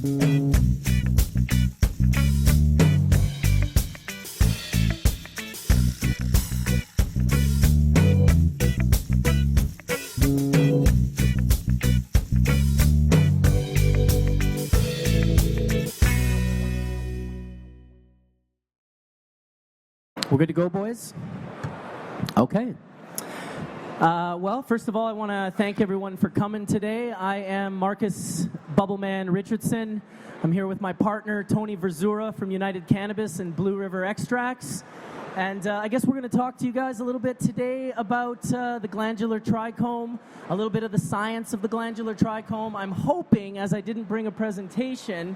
We're good to go, boys? Okay. Well, first of all, I want to thank everyone for coming today. I am Marcus Bubbleman Richardson. I'm here with my partner, Tony Verzura from United Cannabis and Blue River Extracts. And I guess we're going to talk to you guys a little bit today about the glandular trichome, a little bit of the science of the glandular trichome. I'm hoping, as I didn't bring a presentation,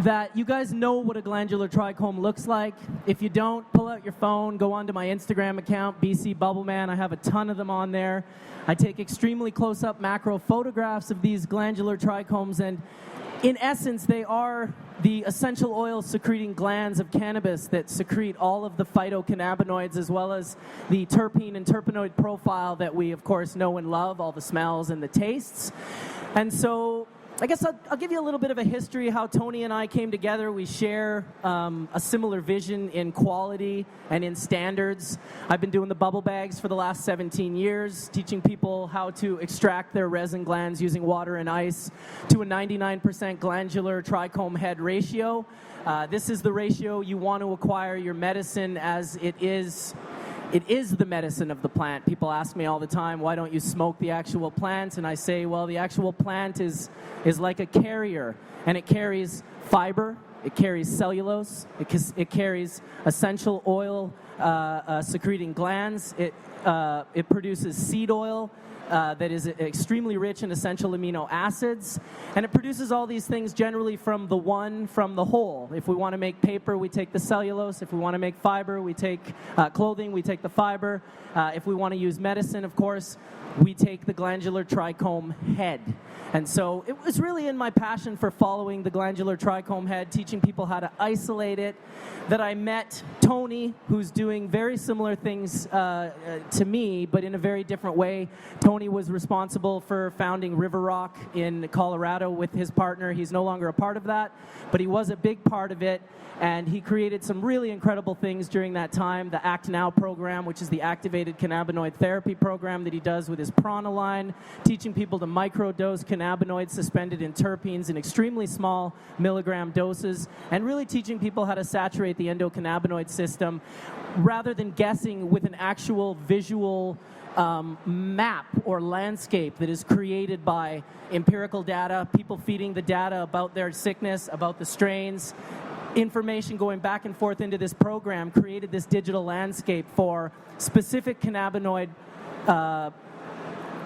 that you guys know what a glandular trichome looks like. If you don't, pull out your phone, go onto my Instagram account, BC Bubbleman. I have a ton of them on there. I take extremely close-up macro photographs of these glandular trichomes, and in essence, they are the essential oil secreting glands of cannabis that secrete all of the phytocannabinoids as well as the terpene and terpenoid profile that we, of course, know and love, all the smells and the tastes. And so I guess I'll give you a little bit of a history how Tony and I came together. We share a similar vision in quality and in standards. I've been doing the bubble bags for the last 17 years, teaching people how to extract their resin glands using water and ice to a 99% glandular trichome head ratio. This is the ratio you want to acquire your medicine, as it is the medicine of the plant. People ask me all the time, why don't you smoke the actual plant? And I say, well, the actual plant is like a carrier, and it carries fiber, it carries cellulose, it carries essential oil secreting glands, it produces seed oil that is extremely rich in essential amino acids, and it produces all these things generally from the whole. If we want to make paper, we take the cellulose. If we want to make fiber, we take clothing, we take the fiber. If we want to use medicine, of course, we take the glandular trichome head. And so it was really in my passion for following the glandular trichome head, teaching people how to isolate it, that I met Tony, who's doing very similar things to me, but in a very different way. Tony was responsible for founding River Rock in Colorado with his partner. He's no longer a part of that, but he was a big part of it. And he created some really incredible things during that time. The Act Now program, which is the activated cannabinoid therapy program that he does with his Prana line, teaching people to microdose cannabinoids suspended in terpenes in extremely small milligram doses, and really teaching people how to saturate the endocannabinoid system rather than guessing with an actual visual map or landscape that is created by empirical data, people feeding the data about their sickness, about the strains. Information going back and forth into this program created this digital landscape for specific cannabinoid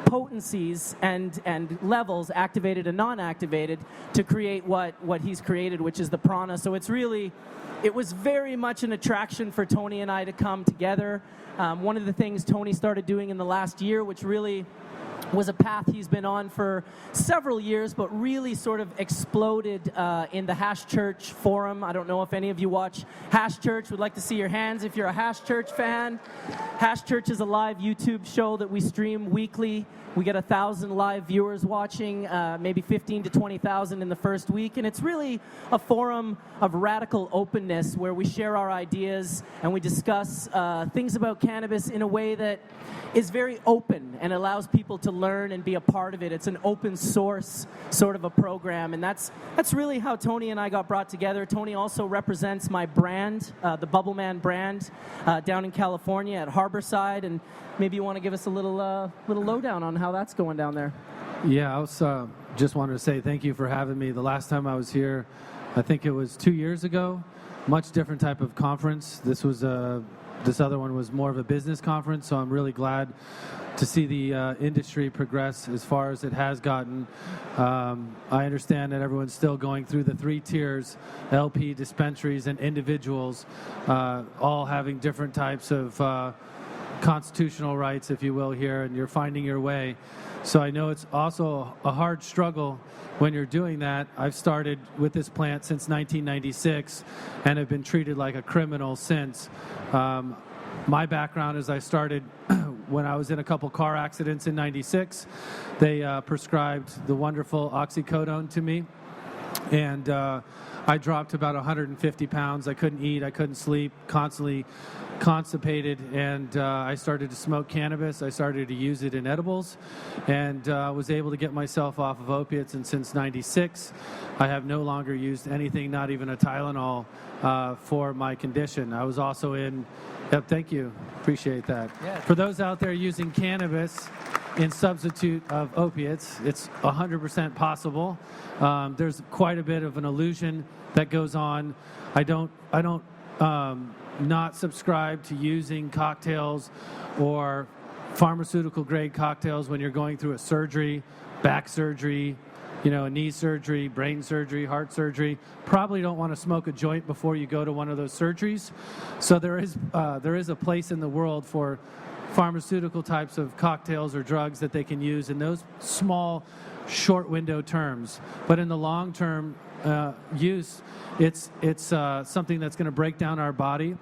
potencies and levels, activated and non-activated, to create what he's created, which is the prana. So it was very much an attraction for Tony and I to come together. One of the things Tony started doing in the last year, which really was a path he's been on for several years, but really sort of exploded in the Hash Church forum. I don't know if any of you watch Hash Church. We'd like to see your hands if you're a Hash Church fan. Hash Church is a live YouTube show that we stream weekly. We get 1,000 live viewers watching, maybe 15 to 20,000 in the first week. And it's really a forum of radical openness where we share our ideas and we discuss things about cannabis in a way that is very open and allows people to learn and be a part of it. It's an open source sort of a program, and that's really how Tony and I got brought together. Tony also represents my brand, the Bubbleman brand, down in California at Harborside, and maybe you want to give us a little lowdown on how that's going down there. Yeah, I was just wanted to say thank you for having me. The last time I was here, I think it was 2 years ago. Much different type of conference. This other one was more of a business conference, so I'm really glad to see the industry progress as far as it has gotten. I understand that everyone's still going through the 3 tiers, LP, dispensaries, and individuals, all having different types of constitutional rights, if you will, here, and you're finding your way. So I know it's also a hard struggle when you're doing that. I've started with this plant since 1996 and have been treated like a criminal since. My background is I started when I was in a couple car accidents in 96. They prescribed the wonderful oxycodone to me. And I dropped about 150 pounds. I couldn't eat, I couldn't sleep, constantly constipated, and I started to smoke cannabis. I started to use it in edibles, and was able to get myself off of opiates. And since '96, I have no longer used anything, not even a Tylenol, for my condition. I was also in. Yep, thank you. Appreciate that. Yeah. For those out there using cannabis in substitute of opiates, it's 100% possible. There's quite a bit of an illusion that goes on. I don't not subscribe to using cocktails or pharmaceutical grade cocktails when you're going through a surgery, back surgery, a knee surgery, brain surgery, heart surgery. Probably don't want to smoke a joint before you go to one of those surgeries. So there is a place in the world for pharmaceutical types of cocktails or drugs that they can use in those small, short window terms. But in the long term use, it's something that's going to break down our body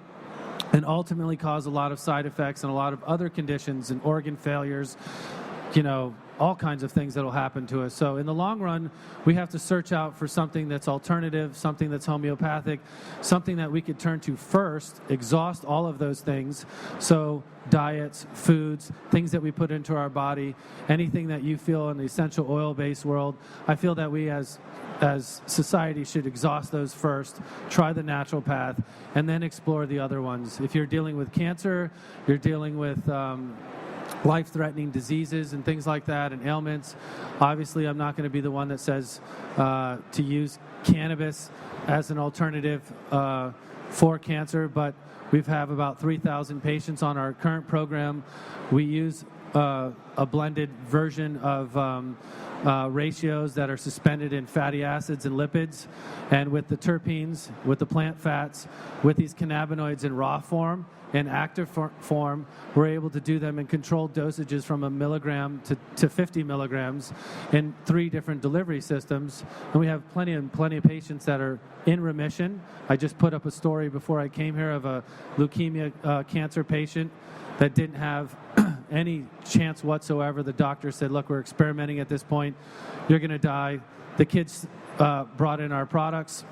and ultimately cause a lot of side effects and a lot of other conditions and organ failures, all kinds of things that will happen to us. So in the long run, we have to search out for something that's alternative, something that's homeopathic, something that we could turn to first, exhaust all of those things. So diets, foods, things that we put into our body, anything that you feel in the essential oil-based world, I feel that we as society should exhaust those first, try the natural path, and then explore the other ones. If you're dealing with cancer, you're dealing with life-threatening diseases and things like that and ailments, obviously I'm not going to be the one that says to use cannabis as an alternative for cancer, but we have about 3,000 patients on our current program. We use a blended version of ratios that are suspended in fatty acids and lipids, and with the terpenes, with the plant fats, with these cannabinoids in raw form and active form, we're able to do them in controlled dosages from 1 milligram to 50 milligrams in 3 different delivery systems. And we have plenty of patients that are in remission. I just put up a story before I came here of a leukemia cancer patient that didn't have any chance whatsoever. The doctor said, look, we're experimenting at this point. You're going to die. The kids brought in our products.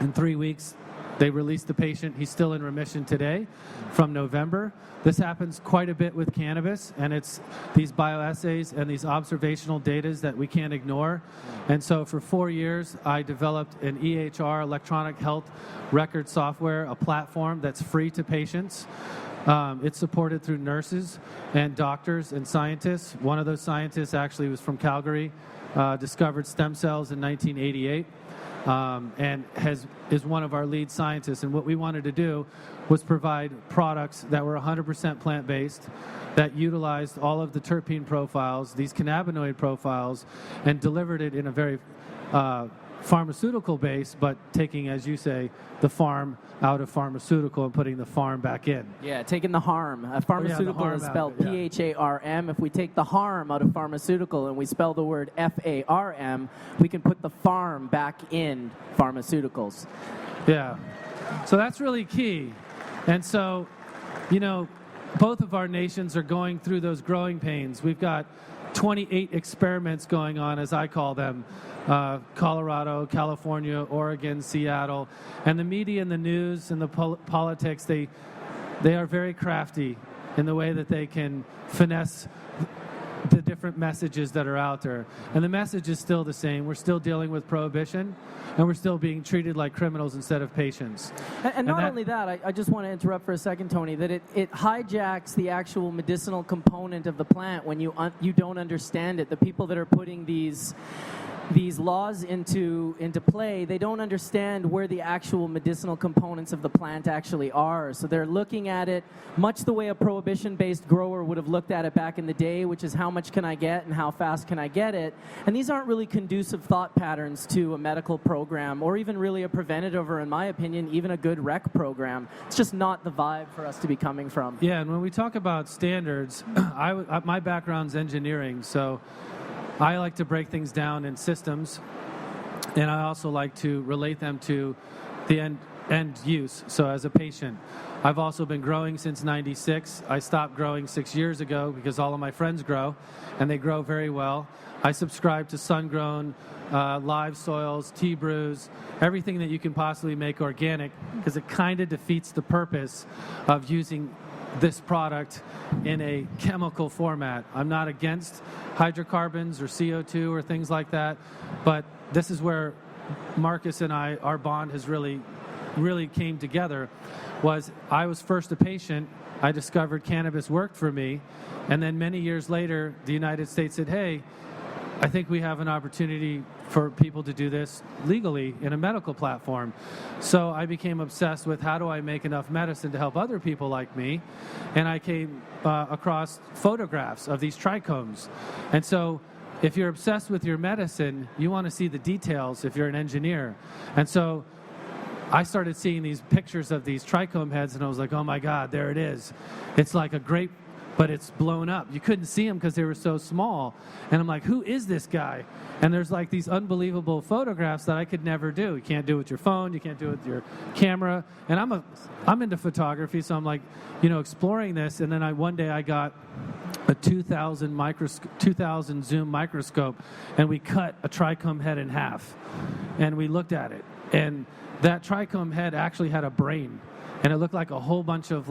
In 3 weeks, they released the patient. He's still in remission today from November. This happens quite a bit with cannabis, and it's these bioassays and these observational data that we can't ignore. And so for 4 years, I developed an EHR, electronic health record software, a platform that's free to patients. It's supported through nurses and doctors and scientists. One of those scientists actually was from Calgary, discovered stem cells in 1988, and is one of our lead scientists. And what we wanted to do was provide products that were 100% plant-based, that utilized all of the terpene profiles, these cannabinoid profiles, and delivered it in a very pharmaceutical base, but taking, as you say, the farm out of pharmaceutical and putting the farm back in. Yeah, taking the harm. Pharmaceutical is spelled P-H-A-R-M. If we take the harm out of pharmaceutical and we spell the word F-A-R-M, we can put the farm back in pharmaceuticals. Yeah. So that's really key. And so, both of our nations are going through those growing pains. We've got 28 experiments going on, as I call them. Colorado, California, Oregon, Seattle. And the media and the news and the politics, they are very crafty in the way that they can finesse the different messages that are out there. And the message is still the same. We're still dealing with prohibition, and we're still being treated like criminals instead of patients. And not only that, I just want to interrupt for a second, Tony, that it hijacks the actual medicinal component of the plant when you don't understand it. The people that are putting these laws into play, they don't understand where the actual medicinal components of the plant actually are. So they're looking at it much the way a prohibition-based grower would have looked at it back in the day, which is how much can I get and how fast can I get it. And these aren't really conducive thought patterns to a medical program or even really a preventative, or in my opinion, even a good rec program. It's just not the vibe for us to be coming from. Yeah, and when we talk about standards, my background's engineering, so I like to break things down in systems, and I also like to relate them to the end use, so as a patient. I've also been growing since '96. I stopped growing 6 years ago because all of my friends grow, and they grow very well. I subscribe to sun-grown, live soils, tea brews, everything that you can possibly make organic, because it kind of defeats the purpose of using this product in a chemical format. I'm not against hydrocarbons or CO2 or things like that, but this is where Marcus and I, our bond has really came together. Was I was first a patient, I discovered cannabis worked for me, and then many years later, the United States said, hey, I think we have an opportunity for people to do this legally in a medical platform. So I became obsessed with how do I make enough medicine to help other people like me, and I came across photographs of these trichomes. And so if you're obsessed with your medicine, you want to see the details if you're an engineer. And so I started seeing these pictures of these trichome heads, and I was like, oh my God, there it is. It's like a grape, but it's blown up. You couldn't see them because they were so small. And I'm like, who is this guy? And there's like these unbelievable photographs that I could never do. You can't do it with your phone. You can't do it with your camera. And I'm into photography, so I'm like, exploring this. And then one day I got a 2000 zoom microscope, and we cut a trichome head in half. And we looked at it. And that trichome head actually had a brain. And it looked like a whole bunch of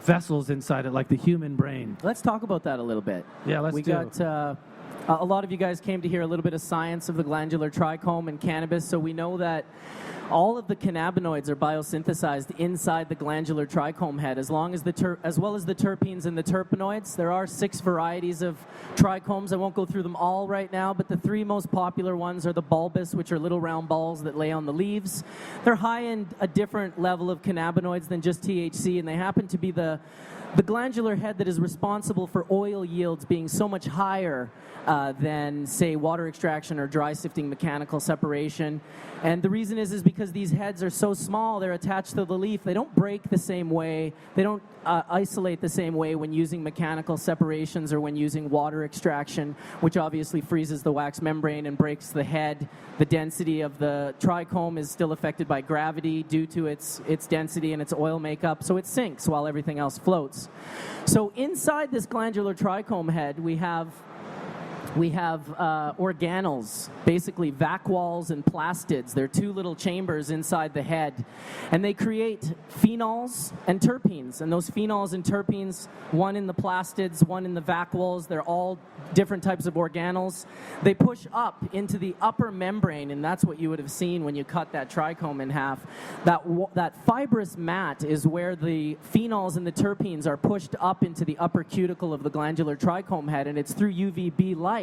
vessels inside it, like the human brain. Let's talk about that a little bit. Yeah, let's do. We got a lot of you guys came to hear a little bit of science of the glandular trichome and cannabis, so we know that all of the cannabinoids are biosynthesized inside the glandular trichome head, as well as the terpenes and the terpenoids. There are 6 varieties of trichomes. I won't go through them all right now, but the 3 most popular ones are the bulbous, which are little round balls that lay on the leaves. They're high in a different level of cannabinoids than just THC, and they happen to be the glandular head that is responsible for oil yields being so much higher than, say, water extraction or dry sifting mechanical separation. And the reason is because these heads are so small, they're attached to the leaf. They don't break the same way. They don't isolate the same way when using mechanical separations or when using water extraction, which obviously freezes the wax membrane and breaks the head. The density of the trichome is still affected by gravity due to its density and its oil makeup, so it sinks while everything else floats. So inside this glandular trichome head, we have organelles, basically vacuoles and plastids. They're 2 little chambers inside the head, and they create phenols and terpenes. And those phenols and terpenes, one in the plastids, one in the vacuoles, they're all different types of organelles. They push up into the upper membrane, and that's what you would have seen when you cut that trichome in half. That fibrous mat is where the phenols and the terpenes are pushed up into the upper cuticle of the glandular trichome head, and it's through UVB light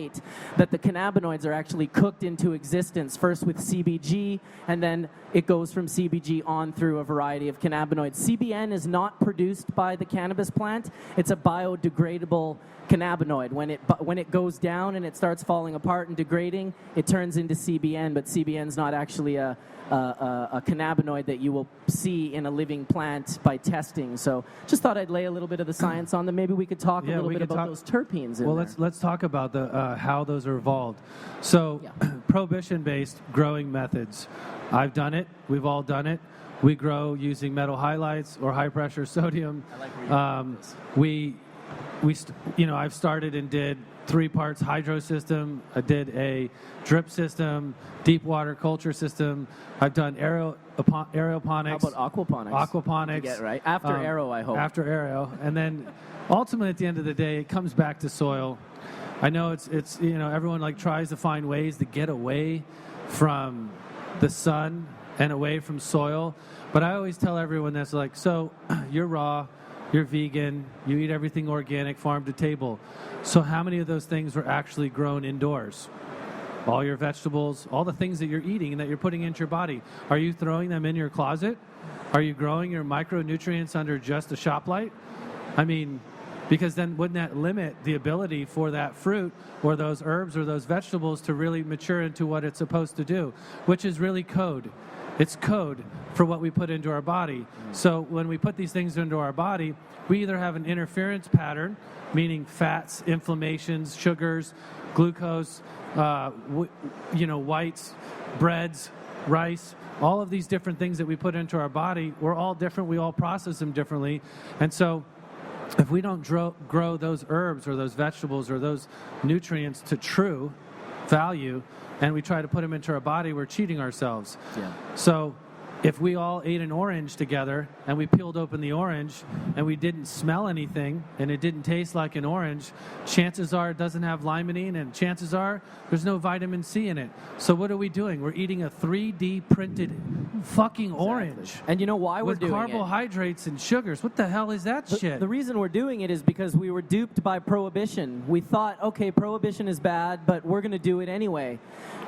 that the cannabinoids are actually cooked into existence, first with CBG, and then it goes from CBG on through a variety of cannabinoids. CBN is not produced by the cannabis plant. It's a biodegradable cannabinoid. When it goes down and it starts falling apart and degrading, it turns into CBN, but CBN is not actually a cannabinoid that you will see in a living plant by testing. So just thought I'd lay a little bit of the science on them. Maybe we could talk a little bit about those terpenes in there. Let's talk about how those are evolved. So prohibition-based growing methods. I've done it. We've all done it. We grow using metal highlights or high-pressure sodium. I like where you're going with this. I've started and did 3 parts hydro system. I did a drip system, deep water culture system. I've done aeroponics. How about aquaponics? Aquaponics. You get it right. After aero, I hope. After aero. And then ultimately at the end of the day, it comes back to soil. I know it's everyone tries to find ways to get away from the sun and away from soil. But I always tell everyone that's so you're raw, you're vegan, you eat everything organic, farm to table. So how many of those things were actually grown indoors? All your vegetables, all the things that you're eating and that you're putting into your body, are you throwing them in your closet? Are you growing your micronutrients under just a shop light? I mean, because then wouldn't that limit the ability for that fruit or those herbs or those vegetables to really mature into what it's supposed to do, which is really code. It's code for what we put into our body. So when we put these things into our body, we either have an interference pattern, meaning fats, inflammations, sugars, glucose, whites, breads, rice, all of these different things that we put into our body, we're all different. We all process them differently. And so if we don't grow those herbs or those vegetables or those nutrients to true value, and we try to put them into our body, we're cheating ourselves. Yeah. So if we all ate an orange together and we peeled open the orange and we didn't smell anything and it didn't taste like an orange, chances are it doesn't have limonene, and chances are there's no vitamin C in it. So what are we doing? We're eating a 3D printed fucking orange. And you know why we're with doing carbohydrates and sugars. What the hell is that shit? The reason we're doing it is because we were duped by prohibition. We thought, okay, prohibition is bad, but we're going to do it anyway.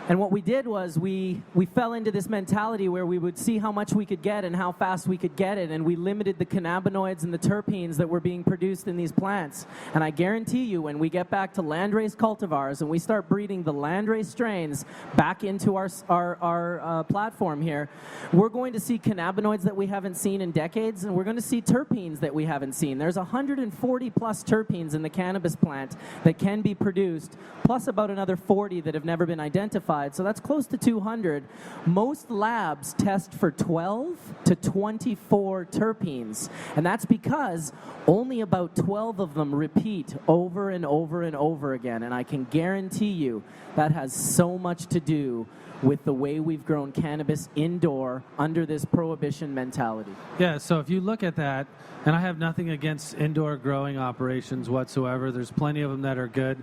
And what we did was we fell into this mentality where we would see how much we could get and how fast we could get it, and we limited the cannabinoids and the terpenes that were being produced in these plants. And I guarantee you, when we get back to landrace cultivars and we start breeding the landrace strains back into our platform here, we're going to see cannabinoids that we haven't seen in decades, and we're going to see terpenes that we haven't seen. There's 140 plus terpenes in the cannabis plant that can be produced, plus about another 40 that have never been identified. So that's close to 200. Most labs test for 12 to 24 terpenes, and that's because only about 12 of them repeat over and over and over again. And I can guarantee you that has so much to do with the way we've grown cannabis indoor under this prohibition mentality. Yeah, so if you look at that, and I have nothing against indoor growing operations whatsoever. There's plenty of them that are good,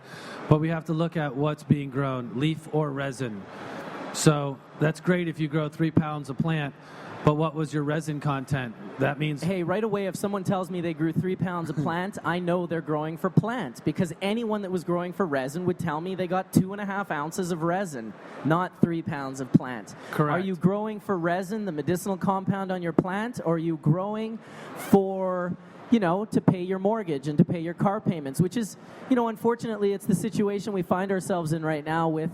but we have to look at what's being grown, leaf or resin. So that's great if you grow 3 pounds of plant, but what was your resin content? That means... Hey, right away, if someone tells me they grew 3 pounds of plant, I know they're growing for plant, because anyone that was growing for resin would tell me they got 2.5 ounces of resin, not 3 pounds of plant. Correct. Are you growing for resin, the medicinal compound on your plant, or are you growing for... to pay your mortgage and to pay your car payments, which is, unfortunately, it's the situation we find ourselves in right now with,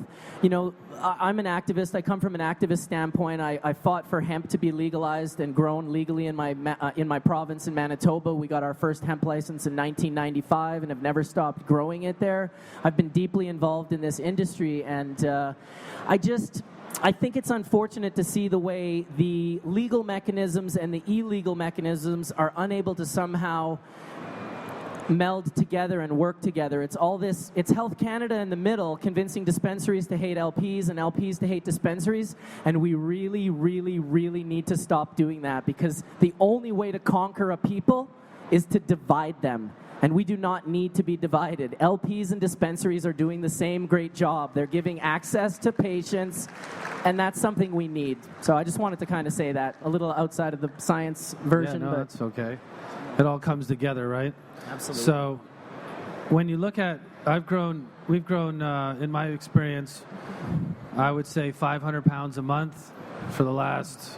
I'm an activist. I come from an activist standpoint. I fought for hemp to be legalized and grown legally in my province in Manitoba. We got our first hemp license in 1995 and have never stopped growing it there. I've been deeply involved in this industry, and I think it's unfortunate to see the way the legal mechanisms and the illegal mechanisms are unable to somehow meld together and work together. It's all this, it's Health Canada in the middle convincing dispensaries to hate LPs and LPs to hate dispensaries, and we really, really, really need to stop doing that, because the only way to conquer a people is to divide them. And we do not need to be divided. LPs and dispensaries are doing the same great job. They're giving access to patients, and that's something we need. So I just wanted to kind of say that, a little outside of the science version. Yeah, no, but that's okay. It all comes together, right? Absolutely. So when you look at, we've grown, in my experience, I would say 500 pounds a month for the last,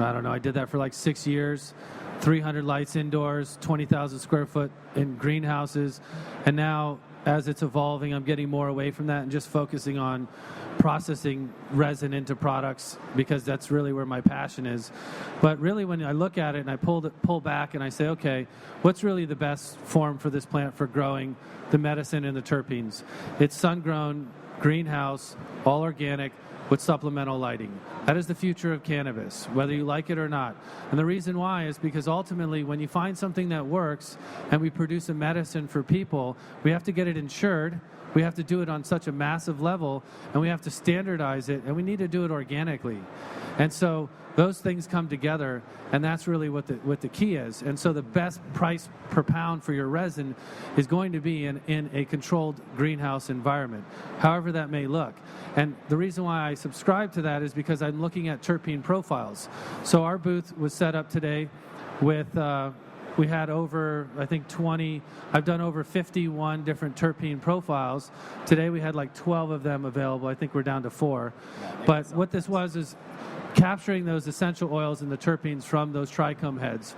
I did that for like 6 years. 300 lights indoors, 20,000 square foot in greenhouses, and now as it's evolving, I'm getting more away from that and just focusing on processing resin into products, because that's really where my passion is. But really, when I look at it and I pull back and I say, okay, what's really the best form for this plant for growing the medicine and the terpenes? It's sun-grown, greenhouse, all organic, with supplemental lighting. That is the future of cannabis, whether you like it or not. And the reason why is because ultimately, when you find something that works and we produce a medicine for people, we have to get it insured. We have to do it on such a massive level, and we have to standardize it, and we need to do it organically. And so those things come together, and that's really what the key is. And so the best price per pound for your resin is going to be in a controlled greenhouse environment, however that may look. And the reason why I subscribe to that is because I'm looking at terpene profiles. So our booth was set up today with, we had over, I think, 20, I've done over 51 different terpene profiles. Today we had like 12 of them available. I think we're down to 4. But what this was is capturing those essential oils and the terpenes from those trichome heads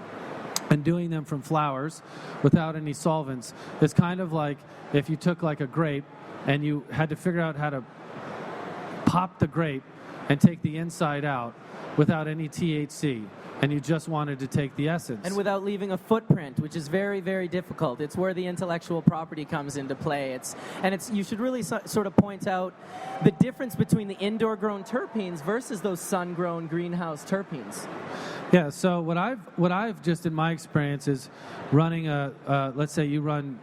and doing them from flowers without any solvents. It's kind of like if you took like a grape and you had to figure out how to pop the grape and take the inside out without any THC, and you just wanted to take the essence. And without leaving a footprint, which is very, very difficult. It's where the intellectual property comes into play. You should really sort of point out the difference between the indoor-grown terpenes versus those sun-grown greenhouse terpenes. Yeah. So what I've just in my experience is running let's say you run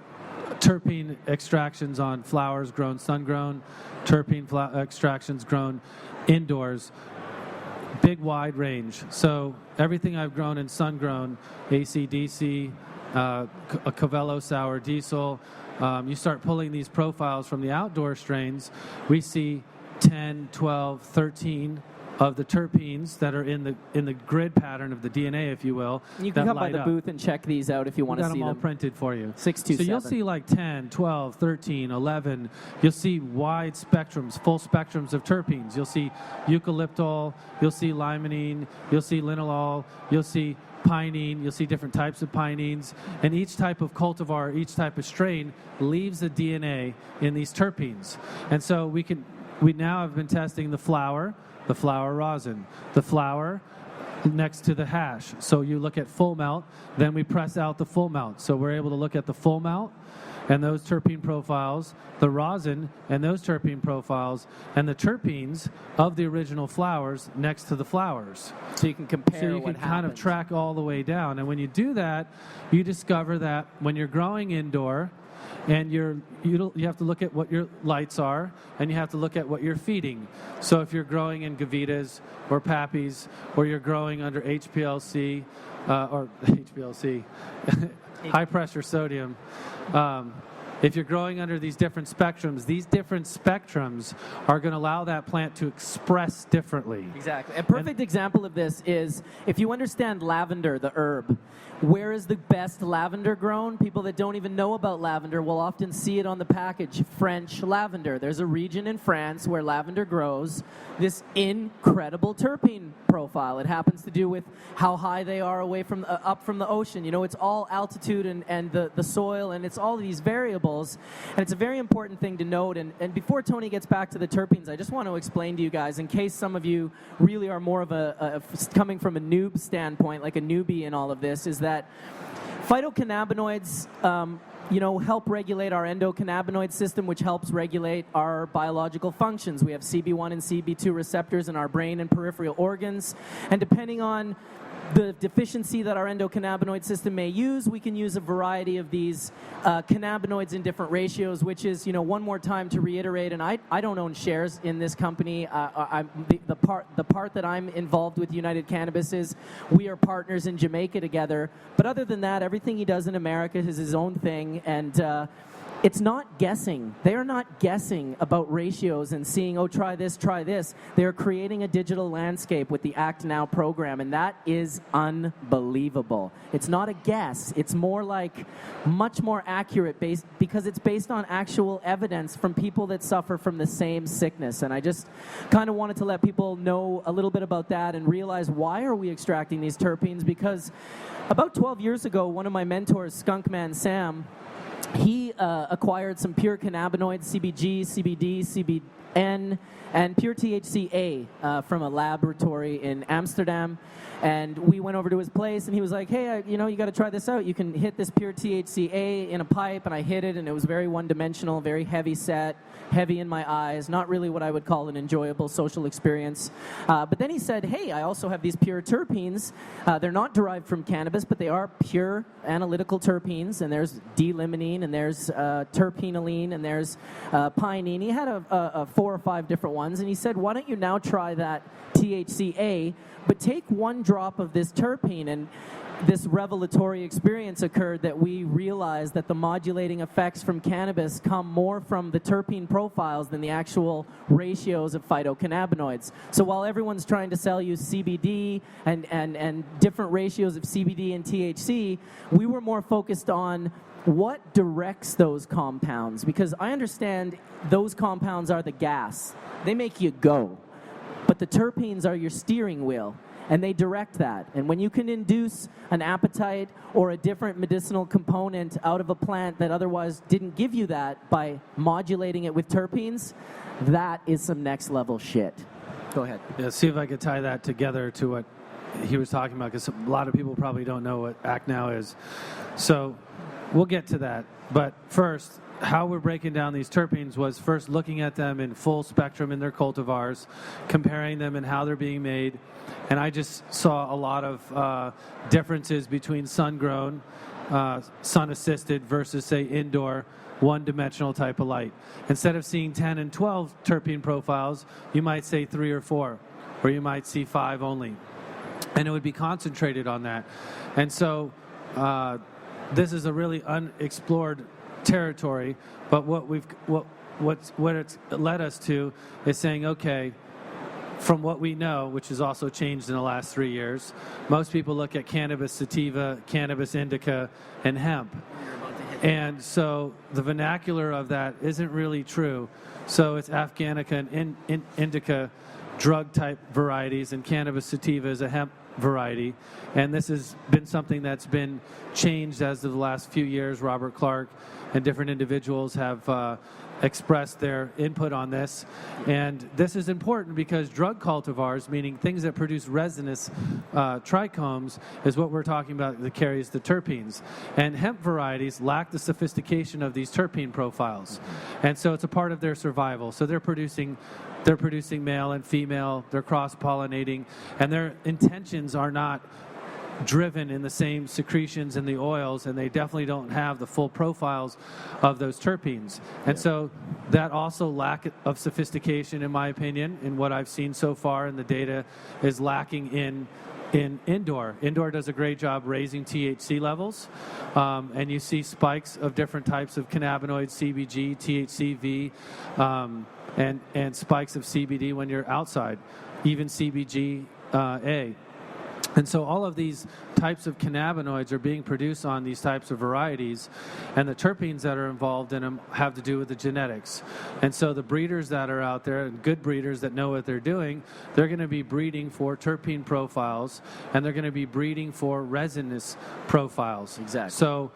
terpene extractions on flowers grown sun-grown, terpene extractions grown indoors. Big wide range. So everything I've grown in sun-grown, AC/DC, a Cavello sour diesel, you start pulling these profiles from the outdoor strains, we see 10, 12, 13 of the terpenes that are in the grid pattern of the DNA, if you will. You can come by the booth and check these out if you want to see them. Got them all printed for you. 627. So you'll see like 10, 12, 13, 11. You'll see wide spectrums, full spectrums of terpenes. You'll see eucalyptol, you'll see limonene, you'll see linalool, you'll see pinene, you'll see different types of pinenes, and each type of cultivar, each type of strain leaves the DNA in these terpenes. And so we now have been testing the flower rosin, the flower next to the hash. So you look at full melt, then we press out the full melt. So we're able to look at the full melt and those terpene profiles, the rosin and those terpene profiles, and the terpenes of the original flowers next to the flowers. So you can compare So you can kind of track all the way down. And when you do that, you discover that when you're growing indoor, and you have to look at what your lights are, and you have to look at what you're feeding. So if you're growing in Gavitas or Pappies, or you're growing under HPLC, high pressure sodium, if you're growing under these different spectrums are going to allow that plant to express differently. Exactly. A perfect example of this is if you understand lavender, the herb. Where is the best lavender grown? People that don't even know about lavender will often see it on the package, French lavender. There's a region in France where lavender grows this incredible terpene profile. It happens to do with how high they are away from up from the ocean. You know, it's all altitude and the soil, and it's all these variables. And it's a very important thing to note. And before Tony gets back to the terpenes, I just want to explain to you guys, in case some of you really are more of coming from a noob standpoint, like a newbie in all of this, is that phytocannabinoids help regulate our endocannabinoid system, which helps regulate our biological functions. We have CB1 and CB2 receptors in our brain and peripheral organs, and depending on the deficiency that our endocannabinoid system may use, we can use a variety of these cannabinoids in different ratios, which is, one more time to reiterate, and I don't own shares in this company. The part that I'm involved with United Cannabis is we are partners in Jamaica together. But other than that, everything he does in America is his own thing, and it's not guessing. They are not guessing about ratios and seeing, oh, try this, try this. They're creating a digital landscape with the Act Now program, and that is unbelievable. It's not a guess. It's more like much more accurate because it's based on actual evidence from people that suffer from the same sickness. And I just kind of wanted to let people know a little bit about that and realize, why are we extracting these terpenes? Because about 12 years ago, one of my mentors, Skunkman Sam, he acquired some pure cannabinoids, CBG, CBD, CBN, and pure THCA from a laboratory in Amsterdam. And we went over to his place, and he was like, hey, you got to try this out. You can hit this pure THCA in a pipe, and I hit it, and it was very one-dimensional, very heavy set, heavy in my eyes, not really what I would call an enjoyable social experience. But then he said, hey, I also have these pure terpenes. They're not derived from cannabis, but they are pure analytical terpenes, and there's D-limonene, and there's terpenoline, and there's pinene. He had 4 or 5 different ones, and he said, why don't you now try that THCA, but take 1 drop of this terpene. And this revelatory experience occurred that we realized that the modulating effects from cannabis come more from the terpene profiles than the actual ratios of phytocannabinoids. So while everyone's trying to sell you CBD and different ratios of CBD and THC, we were more focused on what directs those compounds, because I understand those compounds are the gas. They make you go. But the terpenes are your steering wheel. and they direct that. And when you can induce an appetite or a different medicinal component out of a plant that otherwise didn't give you that by modulating it with terpenes, that is some next level shit. Go ahead. Yeah, see if I could tie that together to what he was talking about, because a lot of people probably don't know what Act Now is. So we'll get to that. But first, how we're breaking down these terpenes was first looking at them in full spectrum in their cultivars, comparing them and how they're being made. And I just saw a lot of differences between sun-grown, sun-assisted versus, say, indoor, one-dimensional type of light. Instead of seeing 10 and 12 terpene profiles, you might say 3 or 4, or you might see 5 only. And it would be concentrated on that. And so this is a really unexplored territory, but what it's led us to is saying, okay, from what we know, which has also changed in the last 3 years, most people look at cannabis sativa, cannabis indica, and hemp. And so the vernacular of that isn't really true. So it's Afghanica and indica drug-type varieties, and cannabis sativa is a hemp variety. And this has been something that's been changed as of the last few years. Robert Clark and different individuals have expressed their input on this. And this is important because drug cultivars, meaning things that produce resinous trichomes, is what we're talking about that carries the terpenes. And hemp varieties lack the sophistication of these terpene profiles. And so it's a part of their survival. So they're producing male and female, they're cross-pollinating, and their intentions are not driven in the same secretions in the oils, and they definitely don't have the full profiles of those terpenes. And so that also lack of sophistication, in my opinion, in what I've seen so far in the data, is lacking in indoor. Indoor does a great job raising THC levels, and you see spikes of different types of cannabinoids, CBG, THCV, and spikes of CBD when you're outside, even CBG-A. And so all of these types of cannabinoids are being produced on these types of varieties, and the terpenes that are involved in them have to do with the genetics. And so the breeders that are out there, and good breeders that know what they're doing, they're going to be breeding for terpene profiles, and they're going to be breeding for resinous profiles. Exactly. So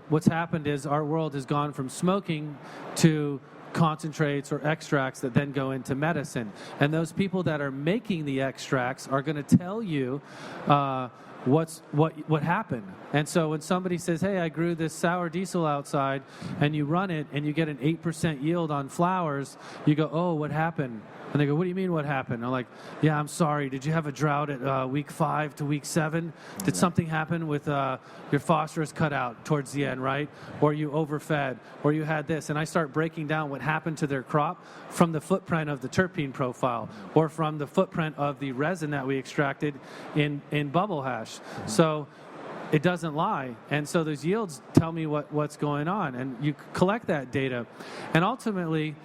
what's happened is our world has gone from smoking to concentrates or extracts that then go into medicine. And those people that are making the extracts are going to tell you what happened. And so when somebody says, hey, I grew this sour diesel outside, and you run it and you get an 8% yield on flowers, you go, oh, what happened? And they go, what do you mean what happened? I'm like, yeah, I'm sorry. Did you have a drought at week 5 to week 7? Did something happen with your phosphorus cut out towards the end, right? Or you overfed, or you had this. And I start breaking down what happened to their crop from the footprint of the terpene profile, or from the footprint of the resin that we extracted in bubble hash. So it doesn't lie. And so those yields tell me what's going on. And you collect that data. And ultimately,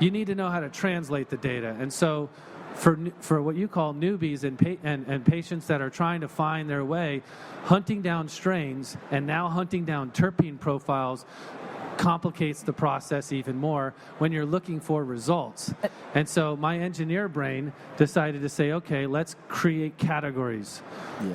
you need to know how to translate the data. And so for what you call newbies and patients that are trying to find their way, hunting down strains and now hunting down terpene profiles complicates the process even more when you're looking for results. And so my engineer brain decided to say, okay, let's create categories.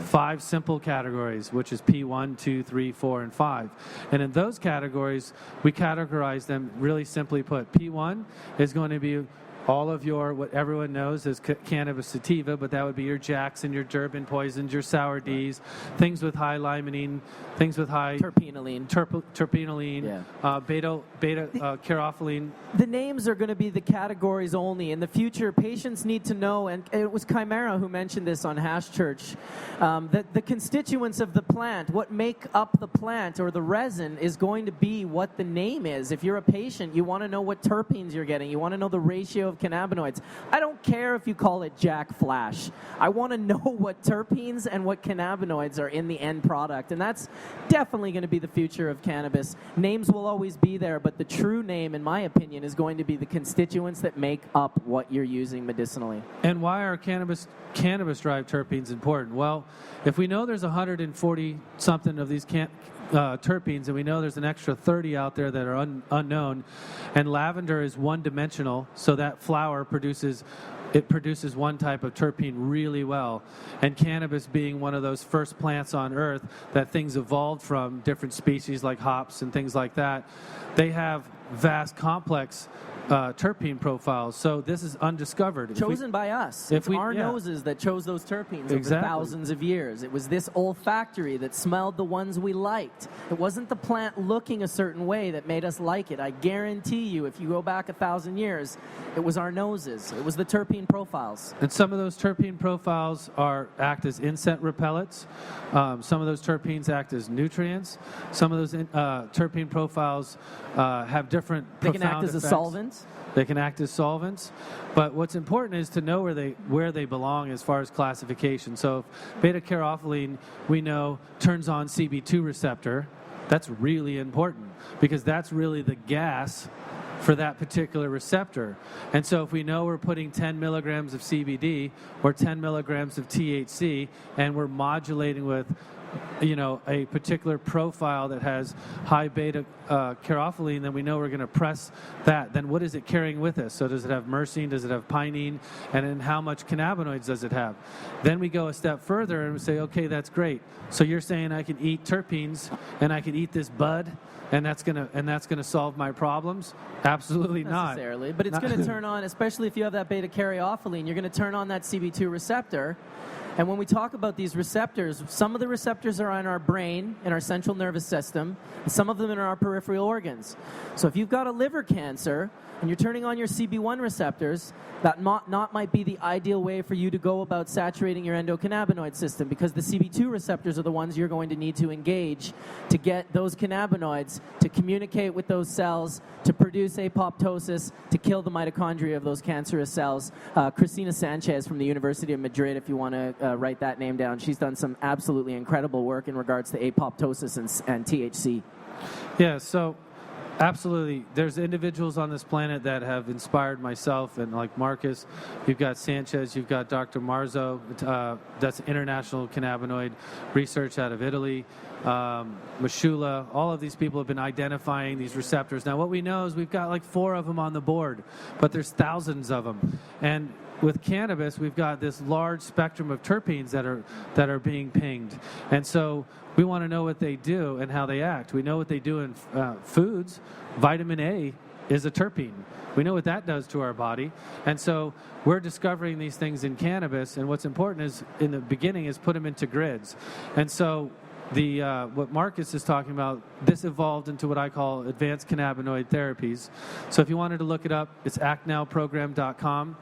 5 simple categories, which is P1, 2, 3, 4, and 5. And in those categories, we categorize them really simply put. P1 is going to be all of your, what everyone knows as cannabis sativa, but that would be your Jackson, your Durban poisons, your sour Ds, things with high limonene, things with high terpenoline, beta caryophyllene. The names are going to be the categories only. In the future, patients need to know, and it was Chimera who mentioned this on Hash Church, that the constituents of the plant, what make up the plant or the resin, is going to be what the name is. If you're a patient, you want to know what terpenes you're getting. You want to know the ratio of cannabinoids. I don't care if you call it Jack Flash. I want to know what terpenes and what cannabinoids are in the end product, and that's definitely going to be the future of cannabis. Names will always be there, but the true name, in my opinion, is going to be the constituents that make up what you're using medicinally. And why are cannabis-derived terpenes important? Well, if we know there's 140 something of these terpenes, and we know there's an extra 30 out there that are unknown, and lavender is one-dimensional, so that flower produces it produces one type of terpene really well. And cannabis being one of those first plants on earth that things evolved from, different species like hops and things like that, they have vast, complex terpene profiles. So this is undiscovered. Chosen by us. It's our noses that chose those terpenes over thousands of years. It was this olfactory that smelled the ones we liked. It wasn't the plant looking a certain way that made us like it. I guarantee you, if you go back 1,000 years, it was our noses. It was the terpene profiles. And some of those terpene profiles act as insect repellents. Some of those terpenes act as nutrients. Some of those terpene profiles have different They profound can act as effects. a solvent. They can act as solvents, but what's important is to know where they belong as far as classification. So if beta-caryophyllene, we know, turns on CB2 receptor, that's really important because that's really the gas for that particular receptor. And so if we know we're putting 10 milligrams of CBD or 10 milligrams of THC and we're modulating with a particular profile that has high beta caryophyllene, then we know we're going to press that. Then what is it carrying with us? So does it have myrcene? Does it have pinene? And then how much cannabinoids does it have? Then we go a step further and we say, okay, that's great. So you're saying I can eat terpenes and I can eat this bud and that's gonna solve my problems? Absolutely not. Necessarily, but it's going to turn on, especially if you have that beta caryophyllene, you're going to turn on that CB2 receptor. And when we talk about these receptors, some of the receptors are in our brain, in our central nervous system, and some of them in our peripheral organs. So if you've got a liver cancer and you're turning on your CB1 receptors, that might be the ideal way for you to go about saturating your endocannabinoid system, because the CB2 receptors are the ones you're going to need to engage to get those cannabinoids to communicate with those cells, to produce apoptosis, to kill the mitochondria of those cancerous cells. Cristina Sanchez from the University of Madrid, if you want to write that name down, she's done some absolutely incredible work in regards to apoptosis and THC. Yeah, so absolutely. There's individuals on this planet that have inspired myself, and like Marcus, you've got Sanchez, you've got Dr. Marzo, that's international cannabinoid research out of Italy. Mashula, all of these people have been identifying these receptors. Now what we know is we've got like 4 of them on the board, but there's thousands of them. And with cannabis, we've got this large spectrum of terpenes that are being pinged. And so we want to know what they do and how they act. We know what they do in foods. Vitamin A is a terpene. We know what that does to our body. And so we're discovering these things in cannabis, and what's important is, in the beginning, is put them into grids. And so what Marcus is talking about, this evolved into what I call advanced cannabinoid therapies. So if you wanted to look it up, it's actnowprogram.com,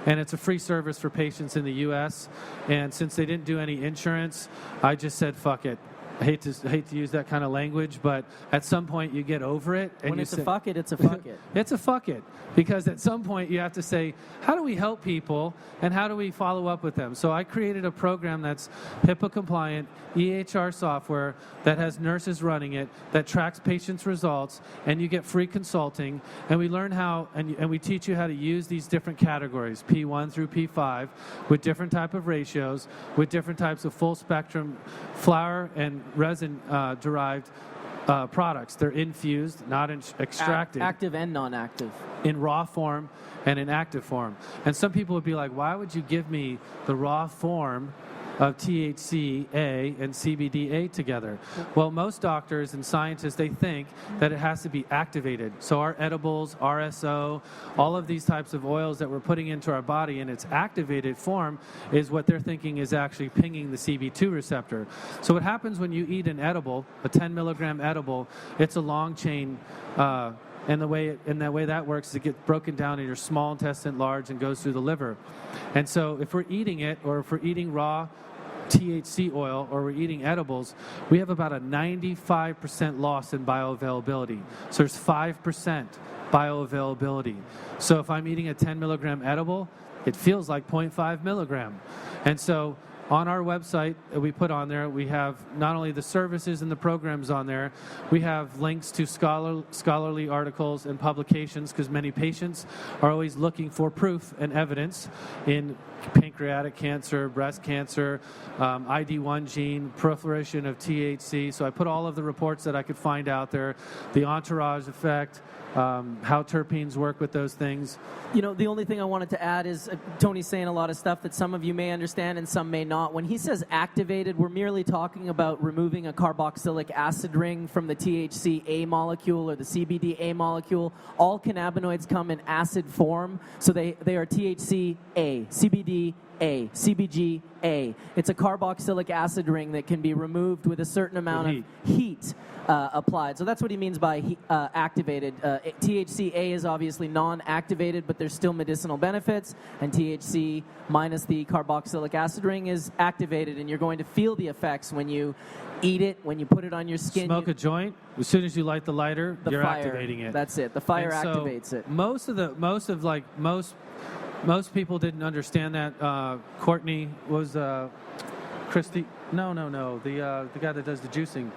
and it's a free service for patients in the U.S. And since they didn't do any insurance, I just said, fuck it. I hate to use that kind of language, but at some point you get over it. And when it's a fuck it, it's a fuck it. It's a fuck it. Because at some point you have to say, how do we help people and how do we follow up with them? So I created a program that's HIPAA compliant, EHR software that has nurses running it, that tracks patients' results, and you get free consulting. And we learn how, and we teach you how to use these different categories, P1 through P5, with different type of ratios, with different types of full spectrum flower and resin derived products. They're infused, not extracted. Active and non-active. In raw form and in active form. And some people would be like, why would you give me the raw form of THC-A and CBD-A together? Well, most doctors and scientists, they think that it has to be activated. So our edibles, RSO, all of these types of oils that we're putting into our body in its activated form is what they're thinking is actually pinging the CB2 receptor. So what happens when you eat an edible, a 10 milligram edible, it's a long chain, and the way that works is it gets broken down in your small intestine, large, and goes through the liver. And so if we're eating it, or if we're eating raw THC oil, or we're eating edibles, we have about a 95% loss in bioavailability. So there's 5% bioavailability. So if I'm eating a 10 milligram edible, it feels like 0.5 milligram. And so on our website, we put on there, we have not only the services and the programs on there, we have links to scholarly articles and publications, because many patients are always looking for proof and evidence in pancreatic cancer, breast cancer, ID1 gene, proliferation of THC. So I put all of the reports that I could find out there, the entourage effect, how terpenes work with those things. You know, the only thing I wanted to add is Tony's saying a lot of stuff that some of you may understand and some may not. When he says activated, we're merely talking about removing a carboxylic acid ring from the THC-A molecule or the CBD-A molecule. All cannabinoids come in acid form, so they are THC-A, CBD-A, CBG-A. It's a carboxylic acid ring that can be removed with a certain amount of heat applied. So that's what he means by activated. THC-A is obviously non-activated, but there's still medicinal benefits, and THC minus the carboxylic acid ring is activated, and you're going to feel the effects when you eat it, when you put it on your skin. Smoke a joint, as soon as you light the lighter, you're fire, activating it. That's it. The fire activates it. Most people didn't understand that. Courtney was Christy. No. The guy that does the juicing.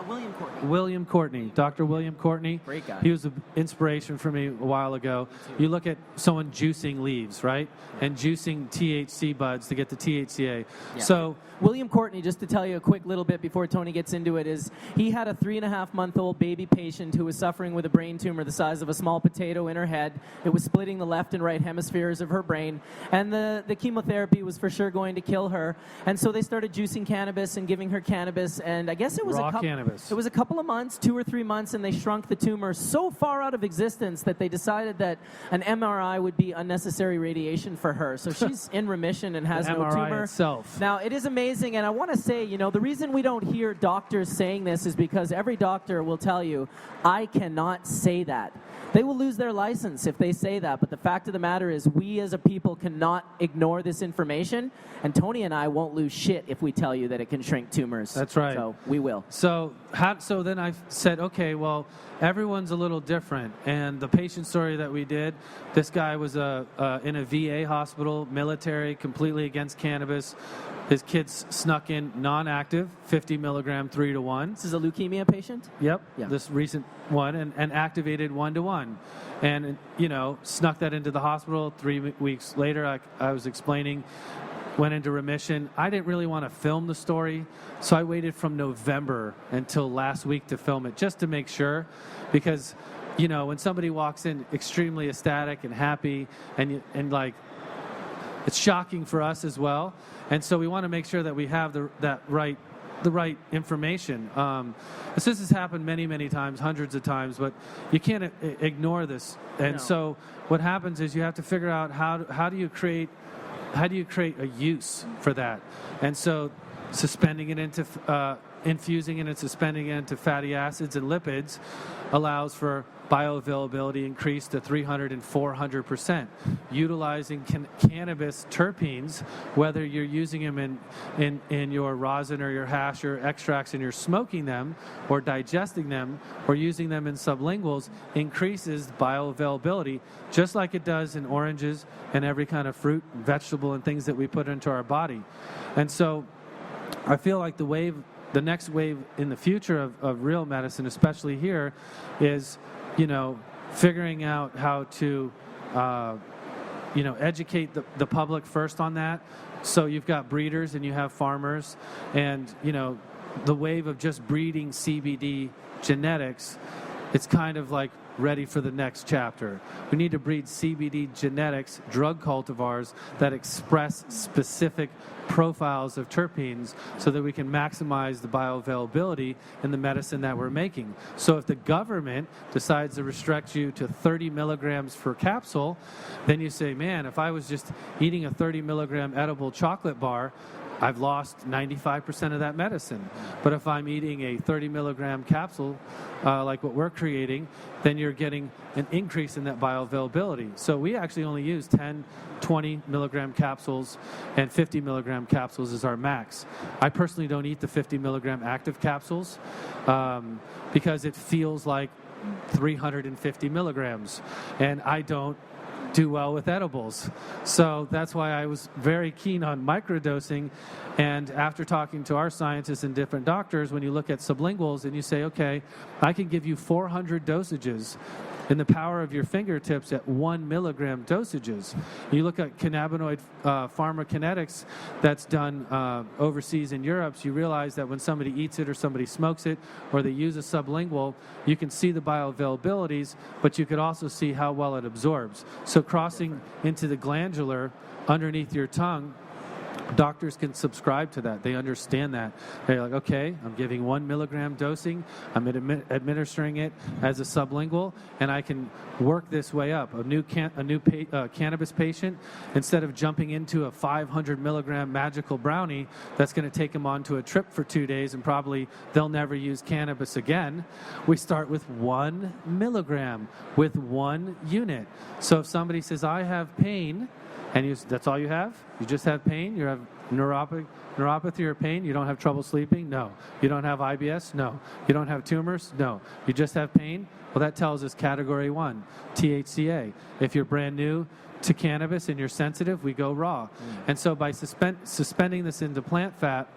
William Courtney. William Courtney, Dr. William Courtney. Great guy. He was an inspiration for me a while ago. You look at someone juicing leaves, right? And juicing THC buds to get the THCA. Yeah. So William Courtney, just to tell you a quick little bit before Tony gets into it, is he had a 3.5-month-old baby patient who was suffering with a brain tumor the size of a small potato in her head. It was splitting the left and right hemispheres of her brain, and the chemotherapy was for sure going to kill her. And so they started juicing cannabis and giving her cannabis, and I guess it was cannabis. It was a couple of months, 2 or 3 months, and they shrunk the tumor so far out of existence that they decided that an MRI would be unnecessary radiation for her. So she's in remission and has no MRI tumor. itself. Now, it is amazing, and I want to say, you know, the reason we don't hear doctors saying this is because every doctor will tell you, I cannot say that. They will lose their license if they say that, but the fact of the matter is we as a people cannot ignore this information, and Tony and I won't lose shit if we tell you that it can shrink tumors. That's right. So we will. So then I said, okay, well, everyone's a little different. And the patient story that we did, this guy was in a VA hospital, military, completely against cannabis. His kids snuck in non-active, 50 milligram 3-to-1. This is a leukemia patient? Yep, Yeah. This recent one, and activated 1-to-1. And, you know, snuck that into the hospital. 3 weeks later, I was explaining, went into remission. I didn't really want to film the story, so I waited from November until last week to film it, just to make sure, because, you know, when somebody walks in extremely ecstatic and happy, and like, it's shocking for us as well, and so we want to make sure that we have the right information. This has happened many times, hundreds of times, but you can't ignore this. And so what happens is you have to figure out how do you create a use for that. And so suspending it into infusing it and suspending it into fatty acids and lipids allows for bioavailability increase to 300 and 400%. Utilizing cannabis terpenes, whether you're using them in your rosin or your hash or extracts and you're smoking them or digesting them or using them in sublinguals, increases bioavailability just like it does in oranges and every kind of fruit, vegetable, and things that we put into our body. And so I feel like the next wave in the future of real medicine, especially here, is, you know, figuring out how to, you know, educate the public first on that. So you've got breeders and you have farmers, and, you know, the wave of just breeding CBD genetics, it's kind of like ready for the next chapter. We need to breed CBD genetics, drug cultivars that express specific profiles of terpenes so that we can maximize the bioavailability in the medicine that we're making. So if the government decides to restrict you to 30 milligrams per capsule, then you say, man, if I was just eating a 30 milligram edible chocolate bar, I've lost 95% of that medicine. But if I'm eating a 30 milligram capsule, like what we're creating, then you're getting an increase in that bioavailability. So we actually only use 10, 20 milligram capsules, and 50 milligram capsules is our max. I personally don't eat the 50 milligram active capsules because it feels like 350 milligrams, and I don't do well with edibles. So that's why I was very keen on microdosing. And after talking to our scientists and different doctors, when you look at sublinguals and you say, okay, I can give you 400 dosages in the power of your fingertips at 1 milligram dosages. You look at cannabinoid pharmacokinetics that's done overseas in Europe, so you realize that when somebody eats it or somebody smokes it or they use a sublingual, you can see the bioavailabilities, but you could also see how well it absorbs. So crossing into the glandular underneath your tongue, doctors can subscribe to that. They understand that. They're like, okay, I'm giving 1 milligram dosing. I'm administering it as a sublingual, and I can work this way up. A new cannabis patient, instead of jumping into a 500 milligram magical brownie that's going to take them onto a trip for 2 days and probably they'll never use cannabis again, we start with 1 milligram with 1 unit. So if somebody says, I have pain, and that's all you have? You just have pain? You have neuropathy or pain? You don't have trouble sleeping? No. You don't have IBS? No. You don't have tumors? No. You just have pain? Well, that tells us category 1, THCA. If you're brand new to cannabis and you're sensitive, we go raw. And so by suspending this into plant fat,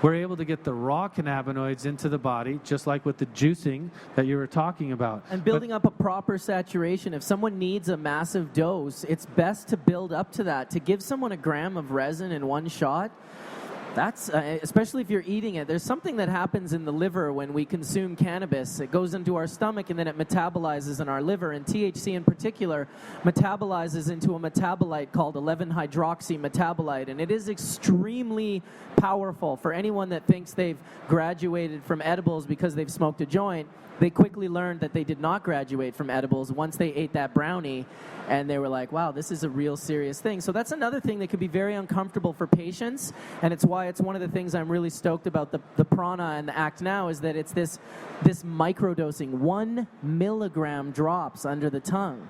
we're able to get the raw cannabinoids into the body, just like with the juicing that you were talking about. And building up a proper saturation. If someone needs a massive dose, it's best to build up to that. To give someone a gram of resin in one shot, that's, especially if you're eating it, there's something that happens in the liver when we consume cannabis. It goes into our stomach and then it metabolizes in our liver. And THC in particular metabolizes into a metabolite called 11-hydroxy metabolite. And it is extremely powerful. For anyone that thinks they've graduated from edibles because they've smoked a joint, they quickly learned that they did not graduate from edibles once they ate that brownie, and they were like, wow, this is a real serious thing. So that's another thing that could be very uncomfortable for patients, and it's why it's one of the things I'm really stoked about the Prana and the Act Now is that it's this microdosing, 1 milligram drops under the tongue.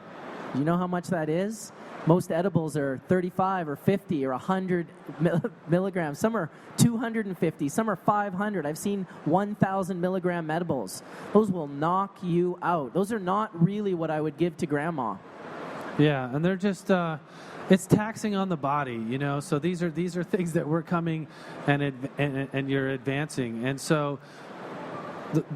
You know how much that is? Most edibles are 35 or 50 or 100 milligrams. Some are 250. Some are 500. I've seen 1,000 milligram edibles. Those will knock you out. Those are not really what I would give to grandma. Yeah, and they're just it's taxing on the body, you know. So these are things that we're coming and you're advancing, and so.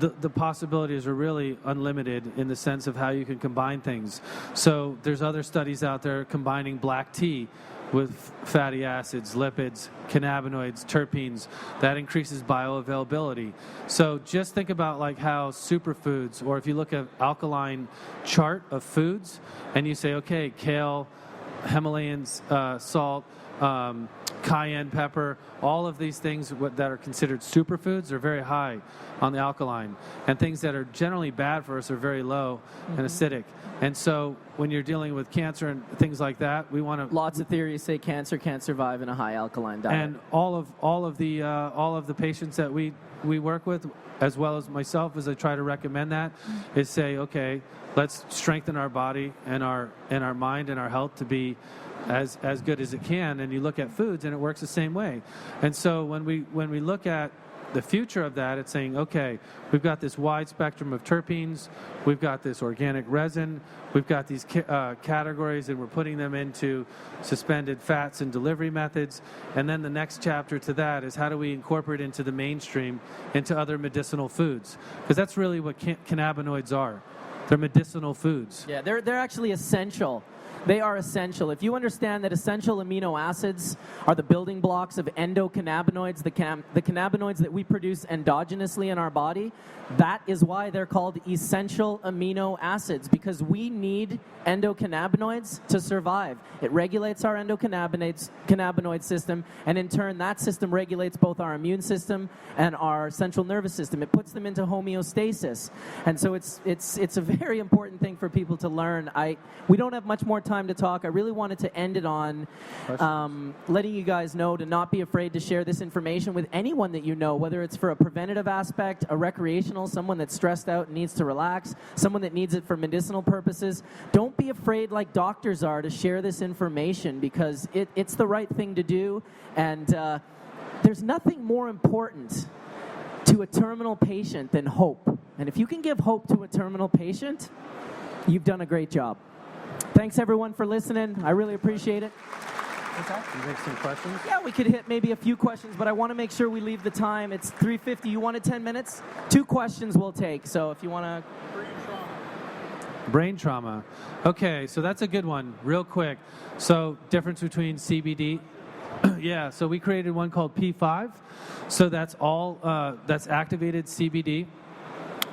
The possibilities are really unlimited in the sense of how you can combine things. So there's other studies out there combining black tea with fatty acids, lipids, cannabinoids, terpenes. That increases bioavailability. So just think about like how superfoods, or if you look at alkaline chart of foods and you say, okay, kale, Himalayan salt, cayenne pepper, all of these things that are considered superfoods are very high on the alkaline, and things that are generally bad for us are very low and acidic. And so when you're dealing with cancer and things like that, we want to... Lots of theories say cancer can't survive in a high alkaline diet. And all of the patients that we work with, as well as myself, as I try to recommend that, is say, okay, let's strengthen our body and our mind and our health to be as good as it can. And you look at foods and it works the same way. And so when we look at the future of that, it's saying, okay, we've got this wide spectrum of terpenes, we've got this organic resin, we've got these categories, and we're putting them into suspended fats and delivery methods. And then the next chapter to that is how do we incorporate into the mainstream, into other medicinal foods? Because that's really what cannabinoids are. They're medicinal foods. Yeah, they're actually essential. They are essential. If you understand that essential amino acids are the building blocks of endocannabinoids, the cannabinoids that we produce endogenously in our body, that is why they're called essential amino acids, because we need endocannabinoids to survive. It regulates our endocannabinoid system, and in turn, that system regulates both our immune system and our central nervous system. It puts them into homeostasis. And so it's a very important thing for people to learn. We don't have much more time to talk. I really wanted to end it on letting you guys know to not be afraid to share this information with anyone that you know, whether it's for a preventative aspect, a recreational, someone that's stressed out and needs to relax, someone that needs it for medicinal purposes. Don't be afraid like doctors are to share this information, because it's the right thing to do, and there's nothing more important to a terminal patient than hope. And if you can give hope to a terminal patient, you've done a great job. Thanks, everyone, for listening. I really appreciate it. You make some questions? Yeah, we could hit maybe a few questions, but I want to make sure we leave the time. It's 3:50. You wanted 10 minutes? 2 questions we'll take. So if you want to... Brain trauma. Okay, so that's a good one. Real quick. So difference between CBD. Yeah, so we created one called P5. So that's that's activated CBD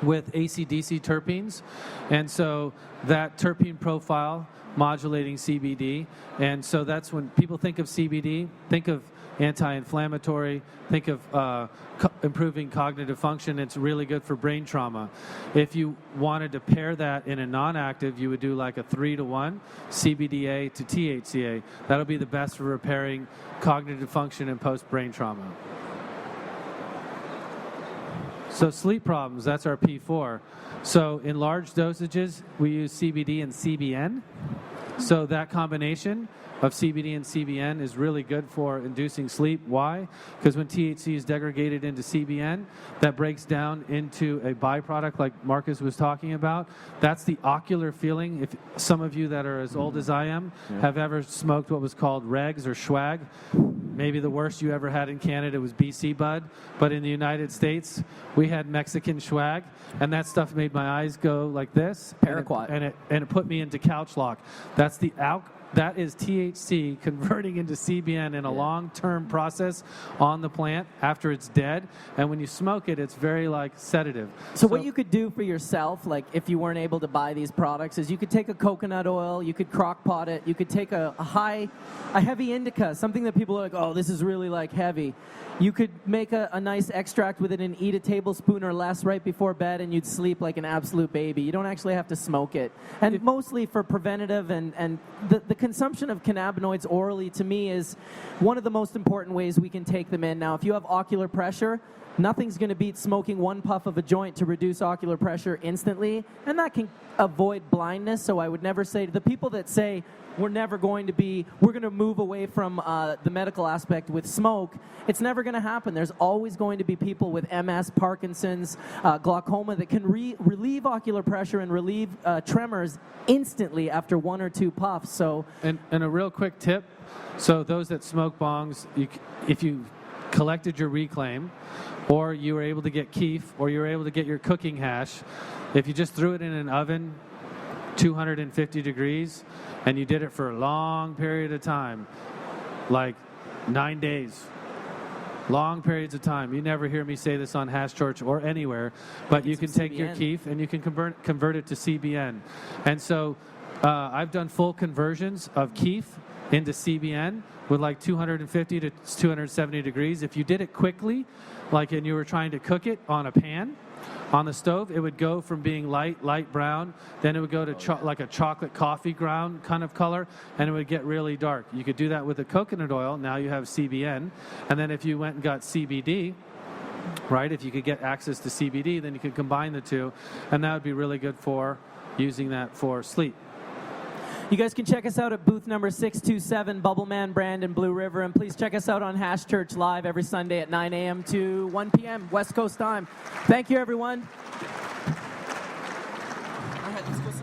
with AC/DC terpenes. And so that terpene profile modulating CBD. And so that's when people think of CBD, think of anti-inflammatory, think of improving cognitive function. It's really good for brain trauma. If you wanted to pair that in a non-active, you would do like a 3-to-1 CBDA to THCA. That'll be the best for repairing cognitive function and post-brain trauma. So sleep problems, that's our P4. So in large dosages, we use CBD and CBN. So that combination of CBD and CBN is really good for inducing sleep. Why? Because when THC is degraded into CBN, that breaks down into a byproduct like Marcus was talking about. That's the ocular feeling. If some of you that are as old as I am have ever smoked what was called regs or swag, maybe the worst you ever had in Canada was BC Bud, but in the United States, we had Mexican swag, and that stuff made my eyes go like this. Paraquat. And it put me into couch lock. That's that is THC converting into CBN in a long-term process on the plant after it's dead. And when you smoke it, it's very like sedative. So what you could do for yourself, like if you weren't able to buy these products, is you could take a coconut oil, you could crock pot it, you could take a heavy indica, something that people are like, oh, this is really like heavy. You could make a nice extract with it and eat a tablespoon or less right before bed, and you'd sleep like an absolute baby. You don't actually have to smoke it. And mostly for preventative and the consumption of cannabinoids orally, to me, is one of the most important ways we can take them in. Now, if you have ocular pressure, nothing's going to beat smoking one puff of a joint to reduce ocular pressure instantly, and that can avoid blindness. So I would never say to the people that say we're going to move away from the medical aspect with smoke, it's never going to happen. There's always going to be people with MS, Parkinson's, glaucoma that can relieve ocular pressure and relieve tremors instantly after 1 or 2 puffs. So, and a real quick tip, so those that smoke bongs, if you collected your reclaim, or you were able to get keef, or you were able to get your cooking hash, if you just threw it in an oven, 250 degrees, and you did it for a long period of time, like 9 days, long periods of time. You never hear me say this on Hash Church or anywhere, but you can take your keef and you can convert it to CBN. And so I've done full conversions of keef into CBN with like 250 to 270 degrees. If you did it quickly, like and you were trying to cook it on a pan, on the stove, it would go from being light brown, then it would go to like a chocolate coffee ground kind of color, and it would get really dark. You could do that with the coconut oil. Now you have CBN. And then if you went and got CBD, right, if you could get access to CBD, then you could combine the two, and that would be really good for using that for sleep. You guys can check us out at booth number 627, Bubbleman brand in Blue River. And please check us out on Hash Church Live every Sunday at 9 a.m. to 1 p.m. West Coast time. Thank you, everyone.